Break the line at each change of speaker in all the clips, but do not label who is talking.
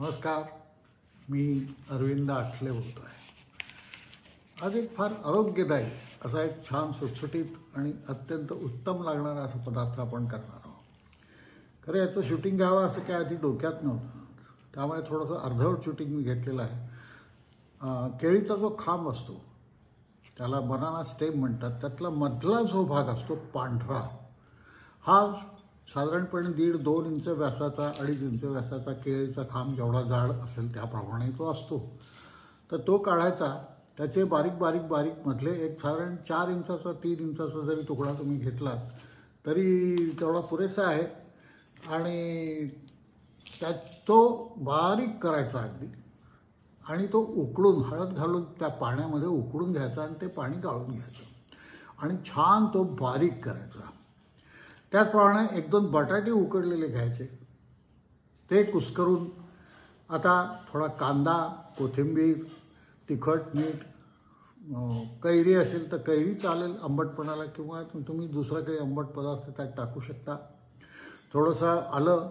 नमस्कार, मी अरविंद आठले बोलतो आहे। आज एक फार आरोग्यदायी असा एक छान सुटसुटीत आणि अत्यंत उत्तम लागणारा असा पदार्थ आपण करणार आहोत। खरं याचं शूटिंग घ्यावं असं काय आधी डोक्यात नव्हतं, त्यामुळे थोडंसं अर्धवट शूटिंग मी घेतलेलं आहे। केळीचा जो खांब असतो त्याला बनाना स्टेम म्हणतात, त्यातला मधला जो भाग असतो पांढरा, हा साधारणपणे 1.5-2 इंच व्यासाचा, 2.5 इंच व्यासाचा केळीचा खांब जेवढा जाड असेल त्याप्रमाणे तो असतो। तर तो काढायचा, त्याचे बारीक बारीक बारीक मधले एक साधारण 4 इंचाचा 3 इंचाचा जरी तुकडा तुम्ही घेतलात तरी तेवढा पुरेसा आहे। आणि तो बारीक करायचा अगदी, आणि तो उकळून हळद घालून त्या पाण्यामध्ये उकळून घ्यायचा आणि ते पाणी गाळून घ्यायचं आणि छान तो बारीक करायचा। त्याचप्रमाणे 1-2 बटाटे उकडलेले घ्यायचे, ते कुस्करून आता थोडा कांदा, कोथिंबीर, तिखट, मीठ, कैरी असेल तर कैरी चालेल आंबटपणाला, किंवा तुम्ही दुसरा काही आंबट पदार्थ त्यात टाकू शकता, थोडंसं आलं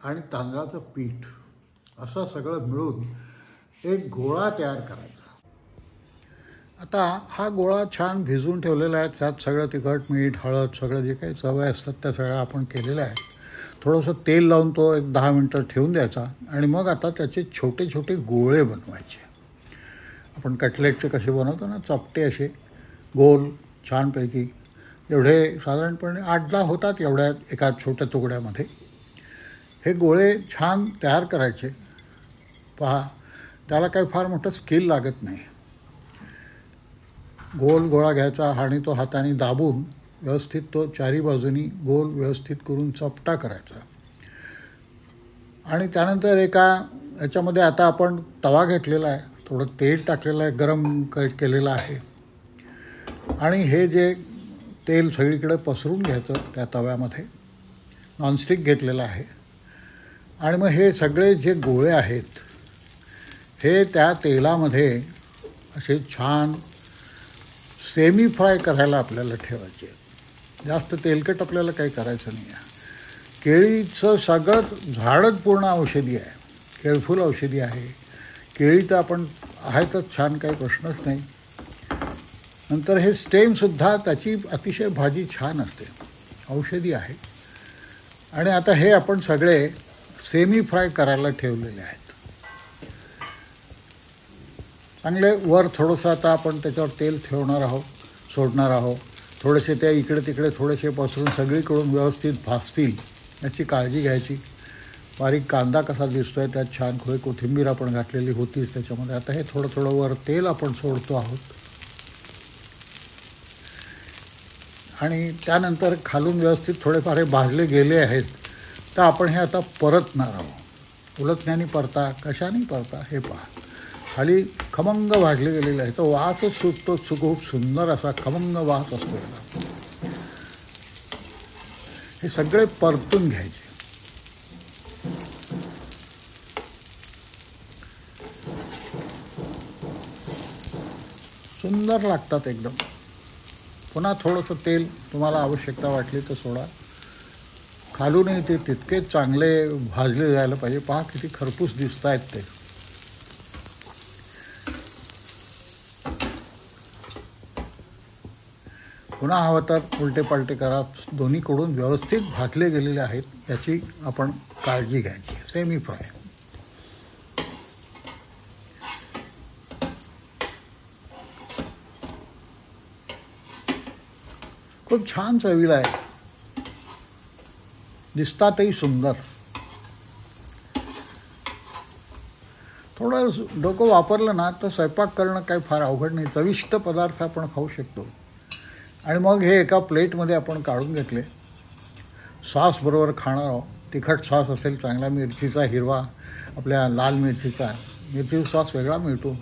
आणि तांदळाचं पीठ, असं सगळं मिळून एक गोळा तयार करायचा। आता हा गोळा छान भिजवून ठेवलेला आहे, त्यात सगळं तिखट, मीठ, हळद, सगळं जे काही चव असतात त्या सगळ्या आपण केलेल्या आहेत। थोडंसं तेल लावून तो एक 10 मिनटं ठेवून द्यायचा आणि मग आता त्याचे छोटे छोटे गोळे बनवायचे। आपण कटलेटचे कसे बनवतो ना, चपटे असे गोल छानपैकी, एवढे साधारणपणे 8-10 होतात एवढ्या एका छोट्या तुकड्यामध्ये। हे गोळे छान तयार करायचे। पहा, त्याला काही फार मोठं स्किल लागत नाही। गोल गोळा घ्यायचा आणि तो हाताने दाबून व्यवस्थित तो चारी बाजूनी गोल व्यवस्थित करून चपटा करायचा। आणि त्यानंतर याच्यामध्ये आता आपण तवा घेतलेला आहे, थोडं तेल टाकलेलं आहे, गरम केलेलं आहे, आणि हे जे तेल सगळीकडे पसरून घ्यायचं त्या तव्यामध्ये, नॉनस्टिक घेतलेलं आहे। आणि मग हे सगळे जे गोळे आहेत हे त्या तेलामध्ये असे छान सेमी फ्राय करायला आपल्याला ठेवायचे। जास्त तेलकट आपल्याला काही करायचं नाही आहे। केळीचं सगळं झाडच पूर्ण औषधी आहे, केळफूल औषधी आहे। केळी तर आपण आहेतच छान, काही प्रश्नच नाही। नंतर हे स्टेमसुद्धा त्याची अतिशय भाजी छान असते, औषधी आहे। आणि आता हे आपण सगळे सेमी फ्राय करायला ठेवलेले आहेत। चांगले वर थोडंसं आता आपण त्याच्यावर तेल सोडणार आहोत, थोडेसे ते इकडे तिकडे थोडेसे पसरून सगळीकडून व्यवस्थित भाजतील याची काळजी घ्यायची। बारीक कांदा कसा दिसतो आहे, त्यात छान खोय कोथिंबीर आपण घातलेली होतीच त्याच्यामध्ये। आता हे थोडं थोडं वर तेल आपण सोडतो आहोत, आणि त्यानंतर खालून व्यवस्थित थोडेफार हे भाजले गेले आहेत, तर आपण हे आता परतणार आहोत। उलटण्याने परता, कशाने परता हे पहा। खाली खमंग भाजले गेलेलं आहे, तो वासच सुटतो, खूप सुंदर असा खमंग वास असतो याला। हे सगळे परतून घ्यायचे। सुंदर लागतात एकदम। पुन्हा थोडंसं तेल तुम्हाला आवश्यकता वाटली तर सोडा। खालूनही ते तितकेच चांगले भाजले जायला पाहिजे। पहा किती खरपूस दिसत आहेत ते। पुन्हा हवं तर उलटे पालटे करा, दोन्हीकडून व्यवस्थित भाजले गेलेले आहेत याची आपण काळजी घ्यायची। सेमी फ्राय खूप छान चवीला आहे, दिसतातही सुंदर। थोडं डोकं वापरलं ना तर स्वयंपाक करणं काही फार अवघड नाही, चविष्ट पदार्थ आपण खाऊ शकतो। आणि मग हे एका प्लेटमध्ये आपण काढून घेतले, सॉसबरोबर खाणार आहोत। तिखट सॉस असेल चांगला, मिरचीचा हिरवा, आपल्या लाल मिरचीचा सॉस वेगळा मिळतो,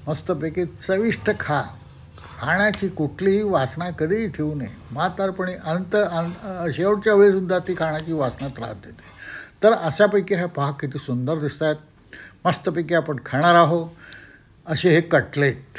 मस्तपैकी चविष्ट खा। खाण्याची कुठलीही वासना कधीही ठेवू नये, म्हातारपणी शेवटच्या वेळीसुद्धा ती खाण्याची वासना त्रास देते। तर अशापैकी हे पहा किती सुंदर दिसत आहेत, मस्तपैकी आपण खाणार आहोत असे हे कटलेट।